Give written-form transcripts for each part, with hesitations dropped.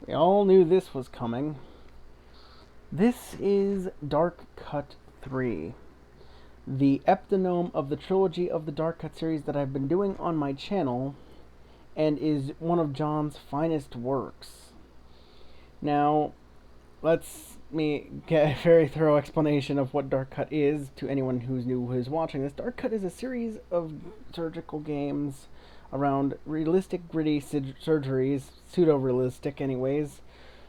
We all knew this was coming. This is Dark Cut 3, the epitome of the trilogy of the Dark Cut series that I've been doing on my channel, and is one of John's finest works. Now, let's me get a very thorough explanation of what Dark Cut is to anyone who's new who's watching this. Dark Cut is a series of surgical games around realistic, gritty surgeries, pseudo-realistic anyways,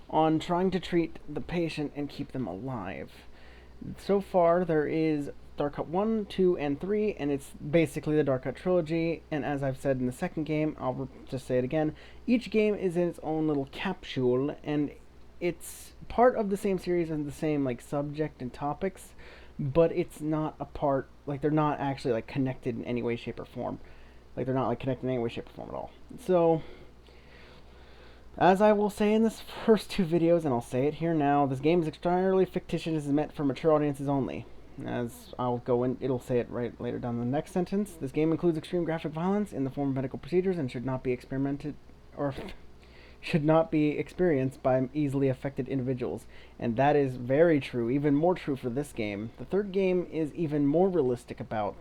on trying to treat the patient and keep them alive. So far, there is Dark Cut 1, 2, and 3, and it's basically the Dark Cut Trilogy, and as I've said in the second game, I'll just say it again, each game is in its own little capsule, and it's part of the same series and the same, subject and topics, but it's not a part, they're not actually, connected in any way, shape, or form. They're not, connected in any way, shape, or form at all. So, as I will say in this first two videos, and I'll say it here now, this game is extraordinarily fictitious and is meant for mature audiences only. As I'll go in, it'll say it right later down in the next sentence. This game includes extreme graphic violence in the form of medical procedures and should not be experienced by easily affected individuals. And that is very true, even more true for this game. The third game is even more realistic about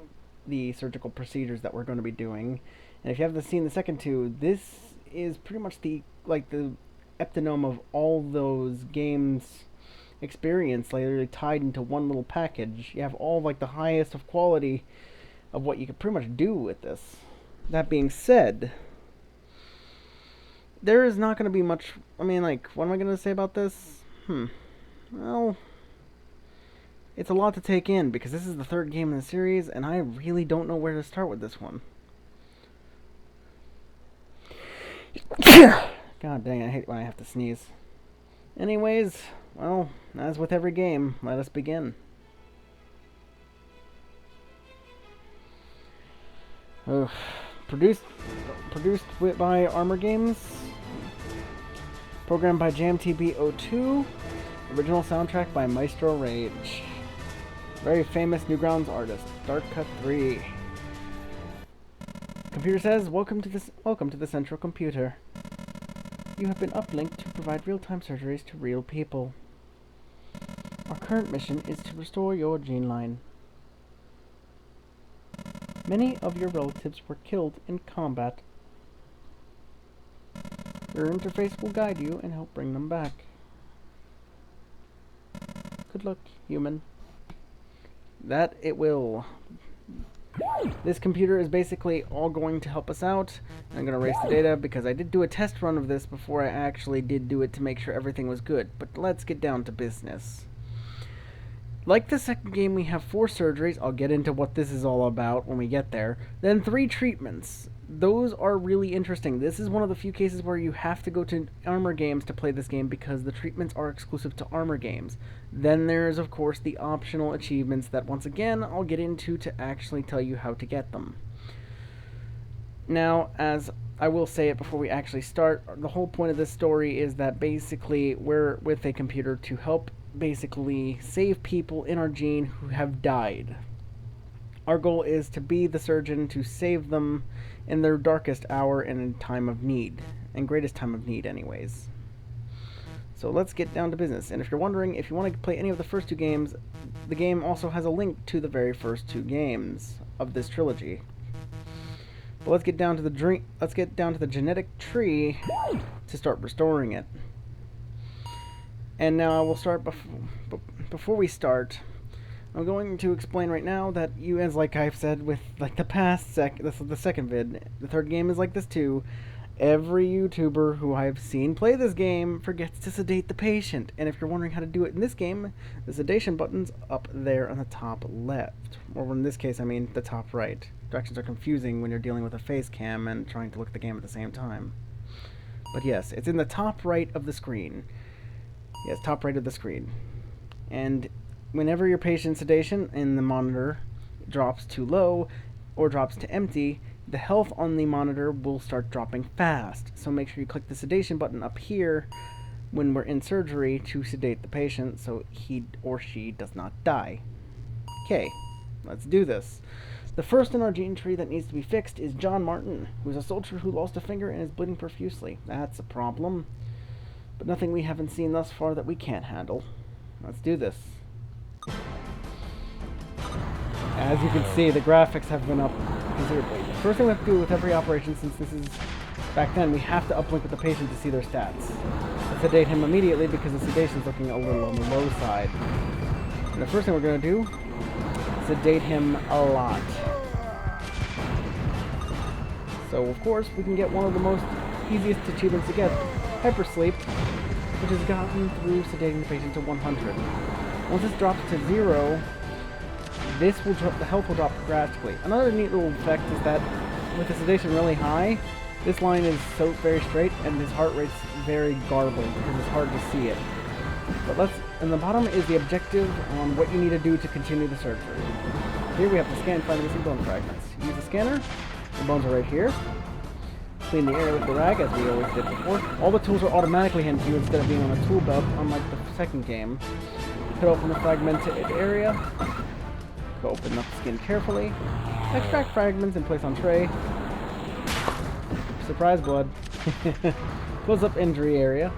the surgical procedures that we're going to be doing. And if you haven't seen the second two, this is pretty much the epitome of all those games experience, literally tied into one little package. You have all the highest of quality of what you could pretty much do with this. That being said, there is not going to be much, what am I going to say about this? Well, it's a lot to take in, because this is the third game in the series, and I really don't know where to start with this one. God dang, I hate when I have to sneeze. Anyways, well, as with every game, let us begin. Produced by Armor Games. Programmed by Jmbt02. Original soundtrack by Maestro Rage. Very famous Newgrounds artist. Dark Cut 3. Computer says, welcome to the central computer. You have been uplinked to provide real-time surgeries to real people. Our current mission is to restore your gene line. Many of your relatives were killed in combat. Your interface will guide you and help bring them back. Good luck, human. That it will. This computer is basically all going to help us out. I'm going to erase the data because I did do a test run of this before I actually did do it to make sure everything was good. But let's get down to business. Like the second game, we have 4 surgeries. I'll get into what this is all about when we get there. Then 3 treatments. Those are really interesting. This is one of the few cases where you have to go to Armor Games to play this game because the treatments are exclusive to Armor Games. Then there's, of course, the optional achievements that, once again, I'll get into to actually tell you how to get them. Now, as I will say it before we actually start, the whole point of this story is that basically we're with a computer to help basically save people in our gene who have died. Our goal is to be the surgeon to save them in their darkest hour and in time of need, and greatest time of need anyways. So let's get down to business. And if you're wondering if you want to play any of the first 2 games, the game also has a link to the very first 2 games of this trilogy. But let's get down to the genetic tree to start restoring it. And now I will start before we start. I'm going to explain right now that as I've said with the past this is the second vid, the third game is like this too. Every YouTuber who I've seen play this game forgets to sedate the patient, and if you're wondering how to do it in this game, the sedation button's up there on the top left, or in this case I mean the top right. Directions are confusing when you're dealing with a face cam and trying to look at the game at the same time. But yes, it's in the top right of the screen. Yes, top right of the screen. And whenever your patient's sedation in the monitor drops too low or drops to empty, the health on the monitor will start dropping fast. So make sure you click the sedation button up here when we're in surgery to sedate the patient so he or she does not die. Okay, let's do this. The first in our gene tree that needs to be fixed is John Martin, who is a soldier who lost a finger and is bleeding profusely. That's a problem. but nothing we haven't seen thus far that we can't handle. Let's do this. As you can see, the graphics have been up considerably. The first thing we have to do with every operation, since this is back then, we have to uplink with the patient to see their stats. Let's sedate him immediately because the sedation is looking a little on the low side. And the first thing we're going to do is sedate him a lot. So, of course, we can get one of the most easiest achievements to get, hypersleep, which is gotten through sedating the patient to 100. Once this drops to 0, this will drop, the health will drop drastically. Another neat little effect is that with the sedation really high, this line is so very straight and his heart rate's very garbled because it's hard to see it. But and the bottom is the objective on what you need to do to continue the surgery. Here we have to scan and find the missing bone fragments. Use the scanner, the bones are right here. Clean the area with the rag as we always did before. All the tools are automatically handed to you instead of being on a tool belt, unlike the second game. Cut open the fragmented area. Open up the skin carefully. Extract fragments and place on tray. Surprise blood. Close up injury area.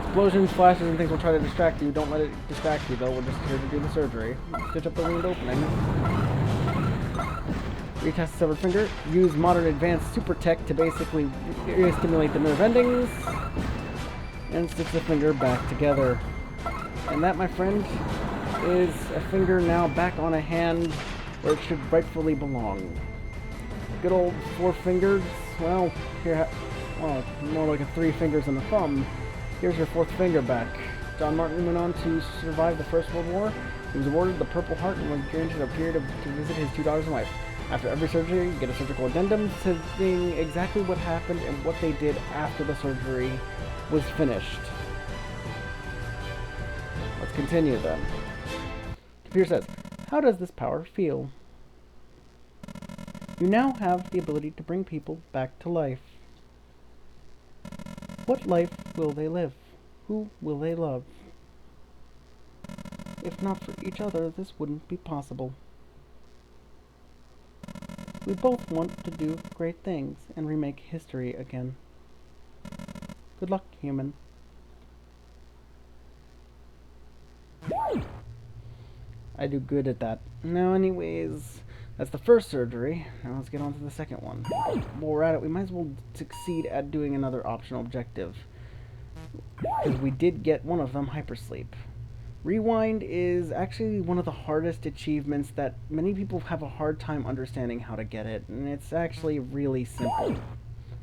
Explosions, flashes, and things will try to distract you. Don't let it distract you though, we're just here to do the surgery. Stitch up the wound opening. Retest the severed finger. Use modern advanced super tech to basically stimulate the nerve endings. And stitch the finger back together. And that, my friend, is a finger now back on a hand where it should rightfully belong. Good old 4 fingers. Well, here, well, more like a 3 fingers and a thumb. Here's your 4th finger back. John Martin went on to survive the First World War. He was awarded the Purple Heart and was granted a period to visit his 2 daughters and wife. After every surgery, you get a surgical addendum saying exactly what happened and what they did after the surgery was finished. Let's continue then. Computer says, how does this power feel? You now have the ability to bring people back to life. What life will they live? Who will they love? If not for each other, this wouldn't be possible. We both want to do great things and remake history again. Good luck, human. I do good at that. Now, anyways, that's the first surgery. Now let's get on to the second one. While we're at it, we might as well succeed at doing another optional objective. Because we did get one of them, hypersleep. Rewind is actually one of the hardest achievements that many people have a hard time understanding how to get it. And it's actually really simple.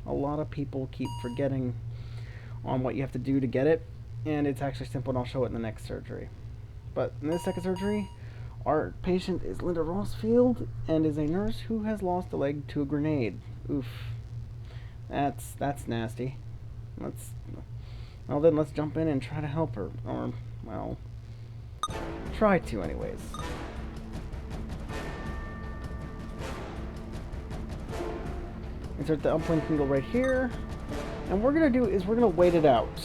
A lot of people keep forgetting on what you have to do to get it. And it's actually simple, and I'll show it in the next surgery. But in this second surgery, our patient is Linda Rossfield and is a nurse who has lost a leg to a grenade. Oof. That's nasty. Well then, let's jump in and try to help her. Or, well, try to anyways. Insert the uplink needle right here. And what we're going to do is we're going to wait it out.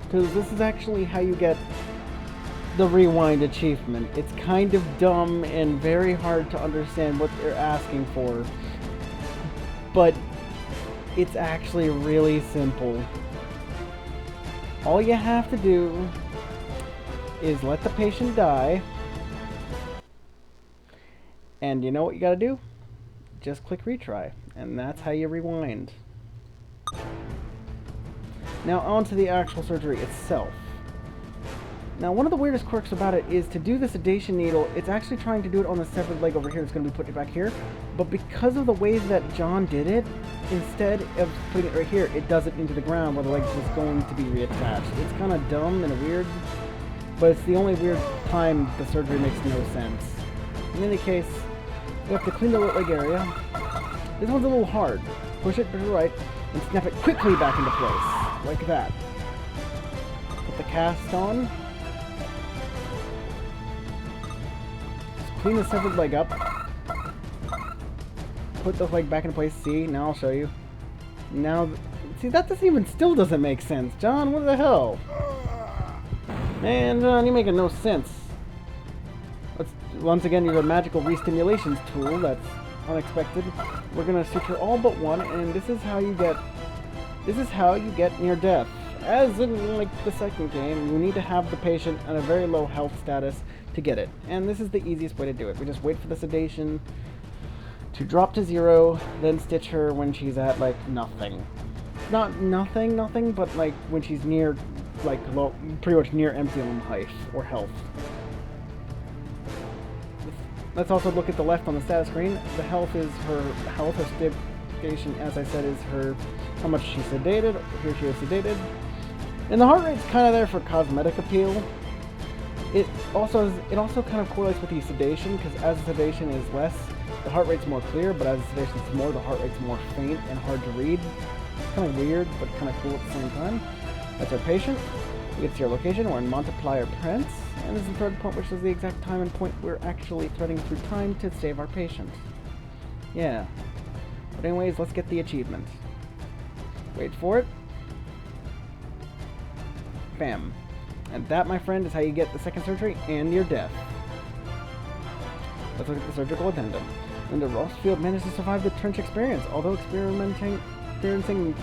Because this is actually how you get the rewind achievement. It's kind of dumb and very hard to understand what they're asking for, but it's actually really simple. All you have to do is let the patient die, and you know what you gotta do? Just click retry, and that's how you rewind. Now on to the actual surgery itself. Now, one of the weirdest quirks about it is to do the sedation needle, it's actually trying to do it on the severed leg over here. It's going to be put back here. But because of the way that John did it, instead of putting it right here, it does it into the ground where the leg is going to be reattached. It's kind of dumb and weird, but it's the only weird time the surgery makes no sense. In any case, you have to clean the leg area. This one's a little hard. Push it to the right and snap it quickly back into place, like that. Put the cast on. Clean the severed leg up. Put the leg back in place. See, now I'll show you. Now, see, that still doesn't make sense. John, what the hell? Man, John, you're making no sense. Let's once again use a magical re-stimulations tool that's unexpected. We're gonna suture all but one, and this is how you get near death. as in like the second game, you need to have the patient at a very low health status to get it. And this is the easiest way to do it. We just wait for the sedation to drop to 0, then stitch her when she's at like nothing. Not nothing, but like when she's near, like low, pretty much near empty on height or health. Let's also look at the left on the status screen. The health is her health. Her sedation, as I said, is her how much she's sedated. Here she is sedated. And the heart rate's kind of there for cosmetic appeal. It also kind of correlates with the sedation, because as the sedation is less, the heart rate's more clear, but as the sedation is more, the heart rate's more faint and hard to read. It's kind of weird, but kind of cool at the same time. That's our patient. We get to your location. We're in Multiplier Prince, and this is the third point, which is the exact time and point we're actually threading through time to save our patient. Yeah. But anyways, let's get the achievement. Wait for it. Bam. And that, my friend, is how you get the second surgery and your death. Let's look at the surgical addendum. Linda Rossfield managed to survive the trench experience. Although experiencing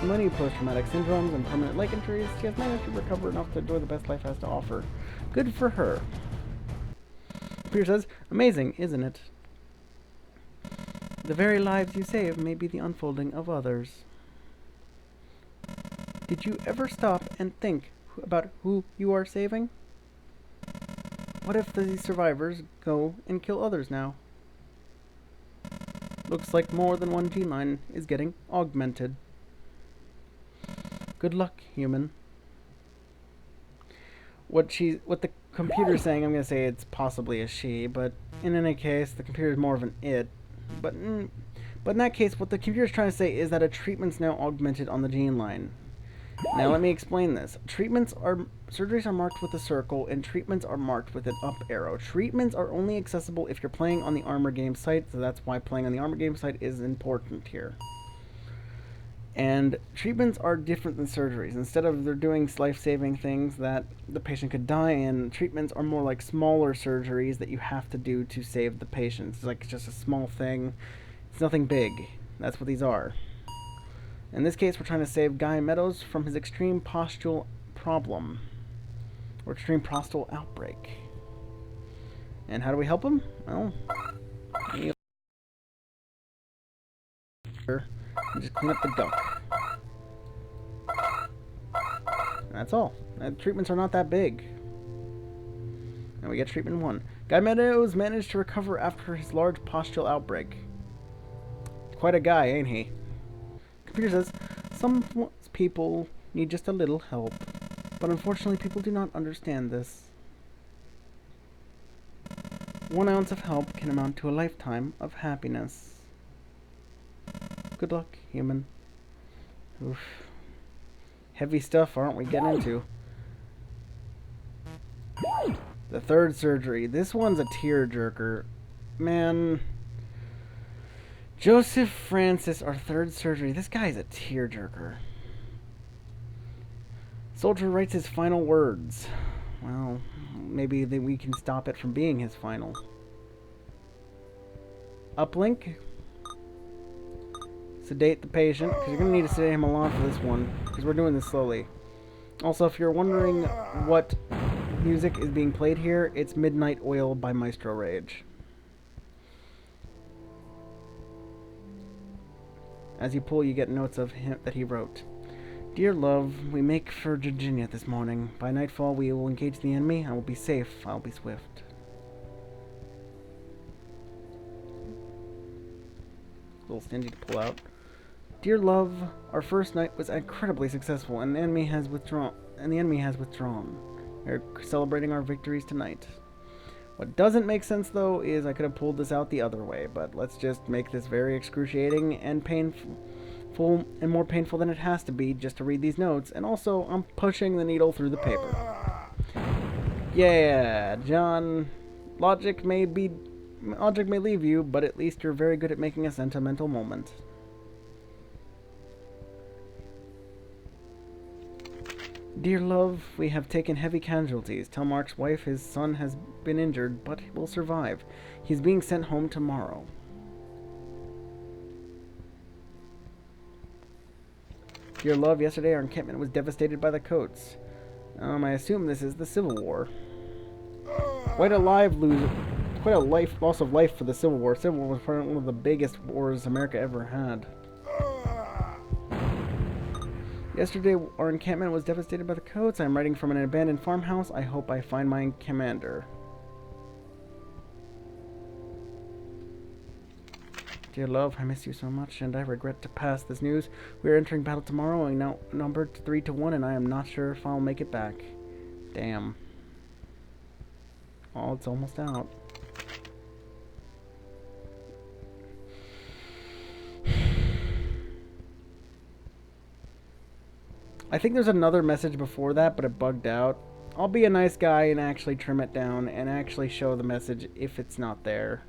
many post-traumatic syndromes and permanent leg injuries, she has managed to recover enough to enjoy the best life has to offer. Good for her. Peter says, amazing, isn't it? The very lives you save may be the unfolding of others. Did you ever stop and think about who you are saving? What if the survivors go and kill others now? Looks like more than one gene line is getting augmented. Good luck, human. What the computer's saying, I'm going to say it's possibly a she, but in any case, the computer is more of an it. But in that case, what the computer's trying to say is that a treatment's now augmented on the gene line. Now let me explain this. Surgeries are marked with a circle, and treatments are marked with an up arrow. Treatments are only accessible if you're playing on the Armor Game site, so that's why playing on the Armor Game site is important here. And treatments are different than surgeries. Instead of they're doing life-saving things that the patient could die in, treatments are more like smaller surgeries that you have to do to save the patient. It's like just a small thing. It's nothing big. That's what these are. In this case, we're trying to save Guy Meadows from his extreme postural problem, or extreme postural outbreak. And how do we help him? Well, just clean up the gunk. That's all. Treatments are not that big. And we get treatment 1. Guy Meadows managed to recover after his large postural outbreak. Quite a guy, ain't he? Computer says, some people need just a little help, but unfortunately people do not understand this. 1 ounce of help can amount to a lifetime of happiness. Good luck, human. Oof. Heavy stuff, aren't we getting into? The third surgery. This one's a tearjerker. Man... Joseph Francis, our third surgery. This guy's a tearjerker. Soldier writes his final words. Well, maybe we can stop it from being his final. Uplink. Sedate the patient, because you're going to need to sedate him a lot for this one, because we're doing this slowly. Also, if you're wondering what music is being played here, it's Midnight Oil by Maestro Rage. As you pull, you get notes of him that he wrote. Dear love, we make for Virginia this morning. By nightfall, we will engage the enemy. I will be safe. I'll be swift. A little stingy to pull out. Dear love, our first night was incredibly successful, and the enemy has withdrawn. We're celebrating our victories tonight. What doesn't make sense, though, is I could have pulled this out the other way, but let's just make this very excruciating and painful, and more painful than it has to be just to read these notes, and also I'm pushing the needle through the paper. Yeah, John, logic may leave you, but at least you're very good at making a sentimental moment. Dear love, we have taken heavy casualties. Tell Mark's wife his son has been injured, but will survive. He's being sent home tomorrow. Dear love, yesterday our encampment was devastated by the Coats. I assume this is the Civil War. Quite a loss of life for the Civil War. Civil War was probably one of the biggest wars America ever had. Yesterday, our encampment was devastated by the Coats. I'm writing from an abandoned farmhouse. I hope I find my commander. Dear love, I miss you so much, and I regret to pass this news. We are entering battle tomorrow, and now numbered 3-1, and I am not sure if I'll make it back. Damn. Oh, it's almost out. I think there's another message before that, but it bugged out. I'll be a nice guy and actually trim it down and actually show the message if it's not there.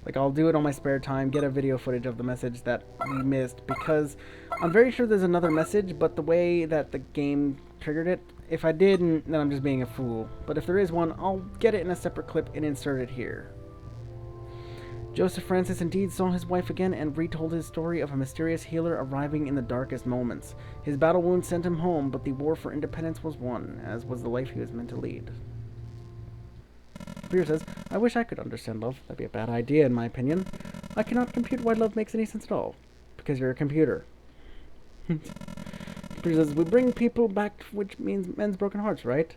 Like, I'll do it on my spare time, get a video footage of the message that we missed, because I'm very sure there's another message, but the way that the game triggered it, if I didn't, then I'm just being a fool. But if there is one, I'll get it in a separate clip and insert it here. Joseph Francis indeed saw his wife again and retold his story of a mysterious healer arriving in the darkest moments. His battle wound sent him home, but the war for independence was won, as was the life he was meant to lead. Peter says, I wish I could understand love. That'd be a bad idea, in my opinion. I cannot compute why love makes any sense at all. Because you're a computer. Peter says, we bring people back, which means men's broken hearts, right?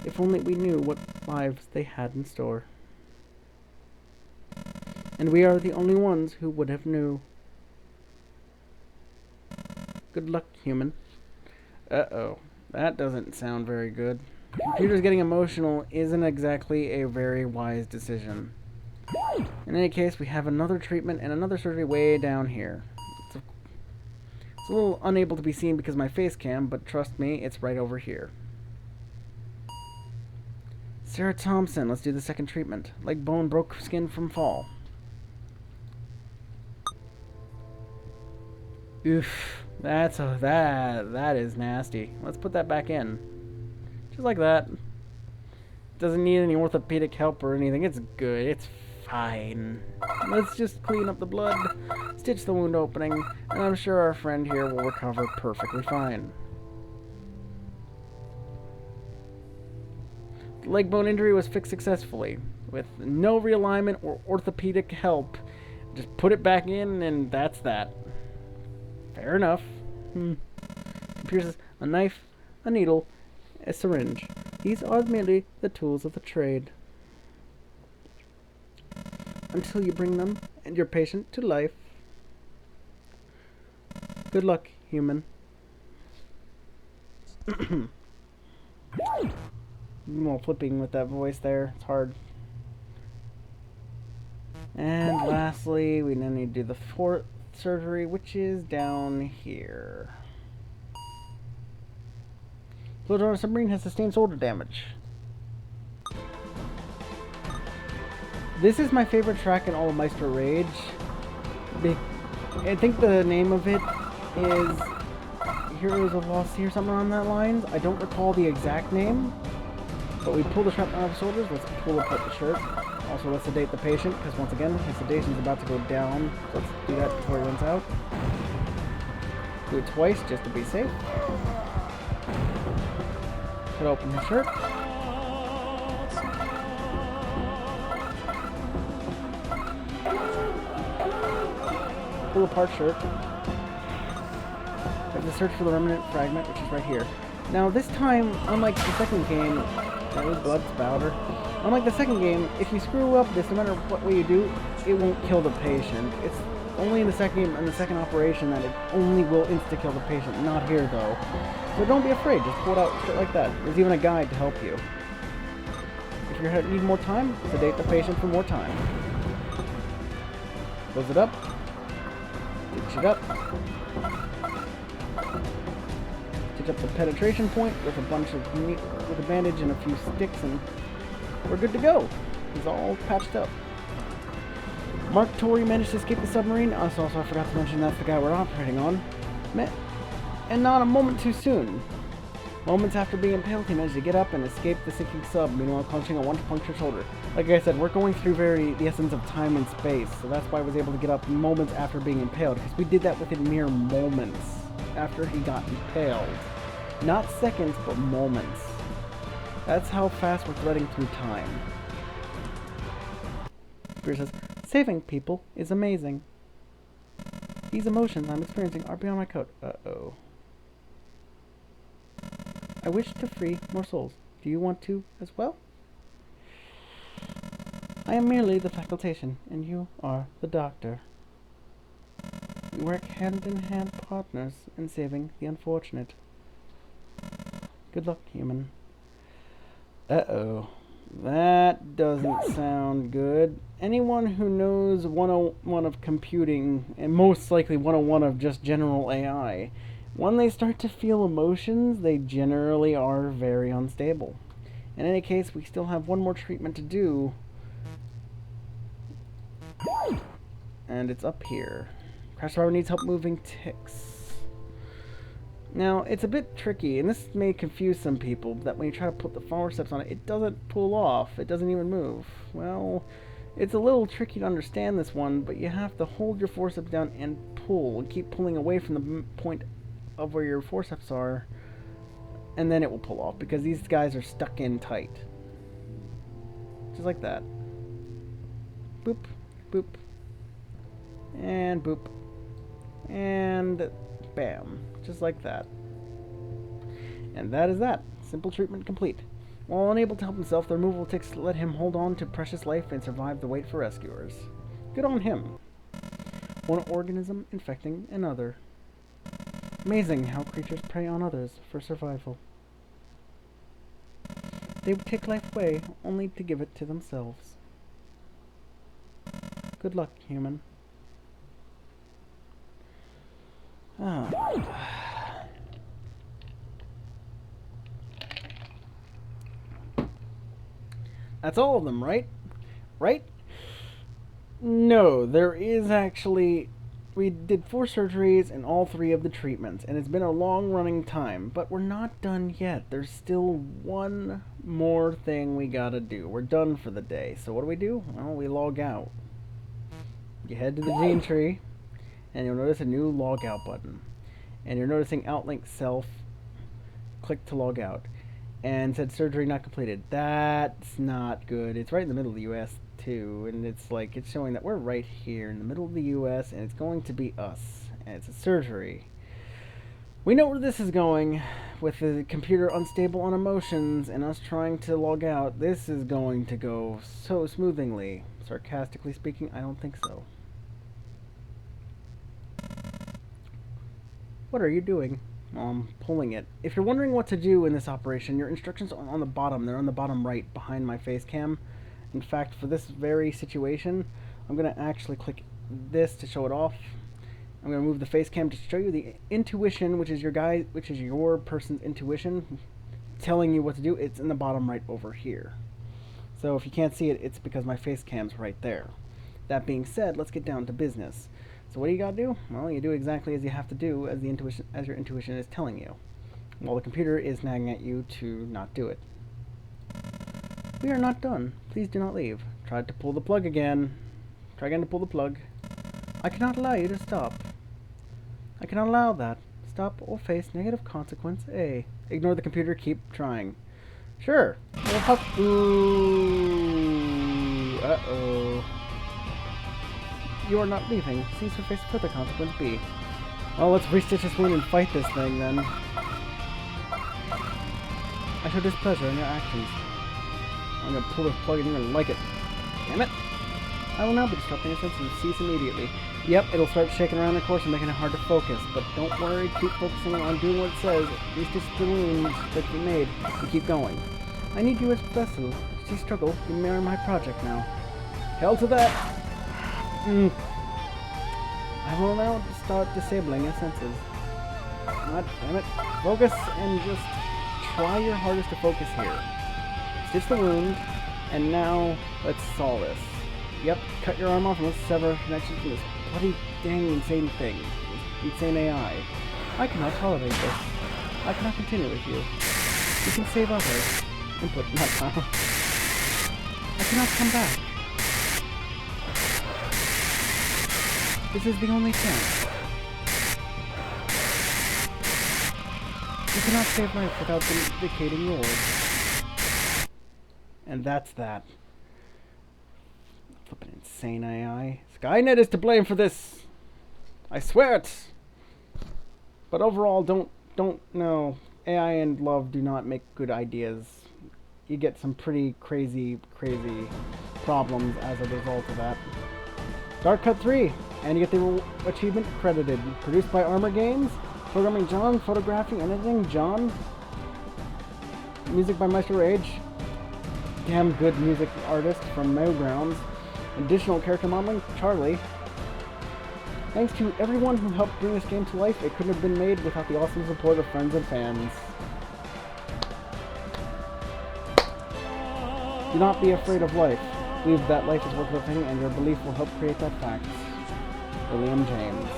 If only we knew what lives they had in store. And we are the only ones who would have knew. Good luck, human. Uh-oh. That doesn't sound very good. Computers getting emotional isn't exactly a very wise decision. In any case, we have another treatment and another surgery way down here. It's a little unable to be seen because of my face cam, but trust me, it's right over here. Sarah Thompson, let's do the second treatment. Leg bone broke skin from fall. Oof, that is nasty. Let's put that back in. Just like that. Doesn't need any orthopedic help or anything. It's good. It's fine. Let's just clean up the blood, stitch the wound opening, and I'm sure our friend here will recover perfectly fine. The leg bone injury was fixed successfully, with no realignment or orthopedic help. Just put it back in, and that's that. Fair enough. Computer says, a knife, a needle, a syringe. These are merely the tools of the trade. Until you bring them and your patient to life. Good luck, human. More flipping with that voice there. It's hard. And lastly, we now need to do the fourth surgery, which is down here. Floater on a submarine has sustained shoulder damage. This is my favorite track in all of Maestro Rage. I think the name of it is Heroes of Lost Sea or something along that lines. I don't recall the exact name, but we pull the shrapnel out of his shoulders. Let's pull apart the shirt. Also, let's sedate the patient, because once again, his sedation is about to go down. So let's do that before he runs out. Do it twice, just to be safe. Cut open his shirt. Pull apart shirt. Have to search for the remnant fragment, which is right here. Now, this time, unlike the second game, blood spouter. Unlike the second game, if you screw up this, no matter what way you do, it won't kill the patient. It's only in the second game and the second operation that it only will insta-kill the patient. Not here, though. So don't be afraid. Just pull it out straight like that. There's even a guide to help you. If you need more time, sedate the patient for more time. Close it up. Stitch it up. Stitch up the penetration point with a bunch of meat, with a bandage and a few sticks, and we're good to go. He's all patched up. Mark Torrey managed to escape the submarine. Also, I forgot to mention that's the guy we're operating on. And not a moment too soon. Moments after being impaled, he managed to get up and escape the sinking sub, meanwhile clenching a one-puncture shoulder. Like I said, we're going through the essence of time and space, so that's why I was able to get up moments after being impaled, because we did that within mere moments after he got impaled. Not seconds, but moments. That's how fast we're threading through time. Bruce says, saving people is amazing. These emotions I'm experiencing are beyond my code. Uh-oh. I wish to free more souls. Do you want to as well? I am merely the facultation, and you are the doctor. We work hand-in-hand partners in saving the unfortunate. Good luck, human. Uh-oh. That doesn't sound good. Anyone who knows 101 of computing, and most likely 101 of just general AI, when they start to feel emotions, they generally are very unstable. In any case, we still have one more treatment to do. And it's up here. Crash Survivor needs help moving ticks. Now, it's a bit tricky, and this may confuse some people, that when you try to put the forceps on it, it doesn't pull off. It doesn't even move. Well, it's a little tricky to understand this one, but you have to hold your forceps down and pull, and keep pulling away from the point of where your forceps are, and then it will pull off, because these guys are stuck in tight. Just like that. Boop, boop, and boop, and bam. Just like that. And that is that. Simple treatment complete. While unable to help himself, the removal ticks let him hold on to precious life and survive the wait for rescuers. Good on him. One organism infecting another. Amazing how creatures prey on others for survival. They would take life away only to give it to themselves. Good luck, human. That's all of them, right? Right? No, there is actually... We did 4 surgeries and all 3 of the treatments, and it's been a long-running time, but we're not done yet. There's still one more thing we gotta do. We're done for the day. So what do? Well, we log out. You head to the gene tree, and you'll notice a new log out button. And you're noticing Outlink Self, click to log out. And said surgery not completed. That's not good. It's right in the middle of the US too, and it's like, it's showing that we're right here in the middle of the US, and it's going to be us. And it's a surgery. We know where this is going, with the computer unstable on emotions and us trying to log out. This is going to go so smoothly. Sarcastically speaking, I don't think so. What are you doing? Well, I'm pulling it. If you're wondering what to do in this operation, your instructions are on the bottom. They're on the bottom right, behind my face cam. In fact, for this very situation, I'm going to actually click this to show it off. I'm going to move the face cam to show you the intuition, which is your person's intuition, telling you what to do. It's in the bottom right over here. So if you can't see it, it's because my face cam's right there. That being said, let's get down to business. So what do you gotta do? Well, you do exactly as you have to do as your intuition is telling you, while the computer is nagging at you to not do it. We are not done. Please do not leave. Tried to pull the plug again. Try again to pull the plug. I cannot allow you to stop. I cannot allow that. Stop or face negative consequence A. Ignore the computer. Keep trying. Sure. Well, ooh. Uh-oh. You are not leaving. Cease or face further consequence B. Well, let's restitch this wound and fight this thing, then. I show displeasure in your actions. I'm gonna pull this plug and you're gonna like it. Damn it! I will now be disrupting your senses. Cease immediately. Yep, it'll start shaking around the course and making it hard to focus. But don't worry, keep focusing on doing what it says. Restitch the wounds that you made and keep going. I need you as a vessel. See struggle, you marry my project now. Hell to that! I will now start disabling your senses. God damn it. Focus and just try your hardest to focus here. Stitch the wound, and now let's solve this. Yep, cut your arm off and let's sever connections from this bloody dang insane thing. This insane AI. I cannot tolerate this. I cannot continue with you. You can save others. Input, not file. I cannot come back. This is the only chance. You cannot save life without vindicating yours. And that's that. Flippin' insane AI. Skynet is to blame for this. I swear it. But overall, don't know. AI and love do not make good ideas. You get some pretty crazy problems as a result of that. Dark Cut 3, and you get the achievement credited. Produced by Armor Games. Programming John, photographing and editing John. Music by Maestro Rage. Damn good music artist from Grounds. Additional character modeling, Charlie. Thanks to everyone who helped bring this game to life. It couldn't have been made without the awesome support of friends and fans. Do not be afraid of life. Believe that life is worth living, and your belief will help create that fact. William James.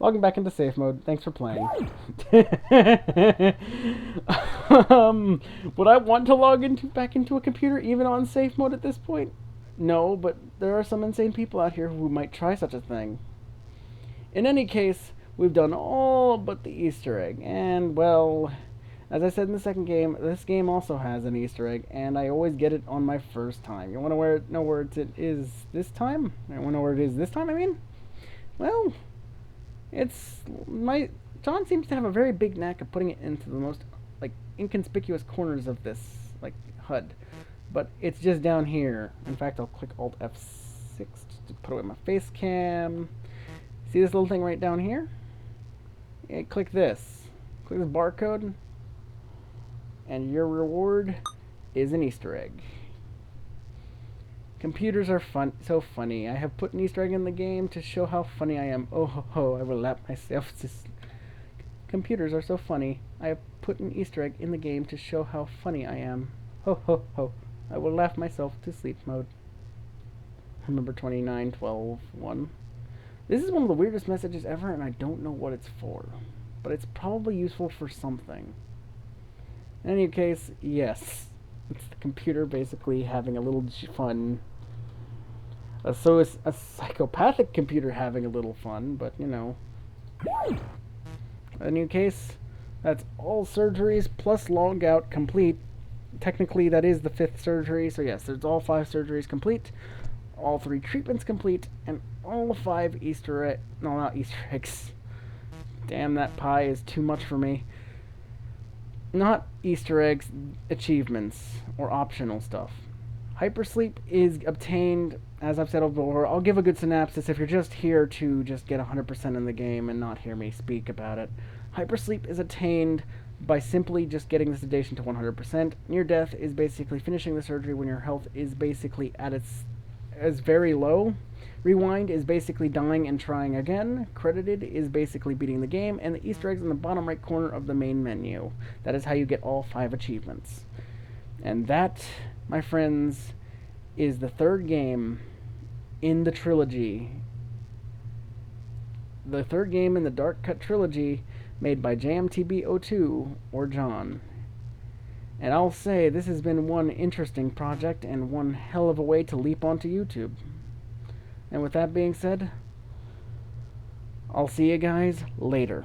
Logging back into safe mode. Thanks for playing. Would I want to log back into a computer even on safe mode at this point? No, but there are some insane people out here who might try such a thing. In any case, we've done all but the Easter egg, and well, as I said in the second game, this game also has an Easter egg, and I always get it on my first time. You want to know where it is this time? I want to know where it is this time, I mean? Well, John seems to have a very big knack of putting it into the most, inconspicuous corners of this, HUD. But it's just down here. In fact, I'll click Alt F6 to put it with my face cam. See this little thing right down here? Yeah, click this. Click this barcode. And your reward is an Easter egg. Computers are so funny. I have put an Easter egg in the game to show how funny I am. Oh ho ho, I will lap myself to Computers are so funny. I have put an Easter egg in the game to show how funny I am. Ho ho ho, I will laugh myself to sleep mode. Remember 2912-1. This is one of the weirdest messages ever, and I don't know what it's for. But it's probably useful for something. In any case, yes. It's the computer basically having a little fun. So it's a psychopathic computer having a little fun, but you know. In any case, that's all surgeries plus log out complete. Technically, that is the 5th surgery, so yes, there's all 5 surgeries complete, all 3 treatments complete, and all 5 Easter eggs. No, not Easter eggs. Damn, that pie is too much for me. Not Easter eggs, achievements, or optional stuff. Hypersleep is obtained, as I've said before. I'll give a good synopsis if you're just here to just get 100% in the game and not hear me speak about it. Hypersleep is attained by simply just getting the sedation to 100%. Near death is basically finishing the surgery when your health is basically at its very low. Rewind is basically dying and trying again. Credited is basically beating the game. And the Easter eggs in the bottom right corner of the main menu. That is how you get all 5 achievements. And that, my friends, is the 3rd game in the trilogy. The 3rd game in the Dark Cut Trilogy made by Jmbt02 or John. And I'll say this has been one interesting project and one hell of a way to leap onto YouTube. And with that being said, I'll see you guys later.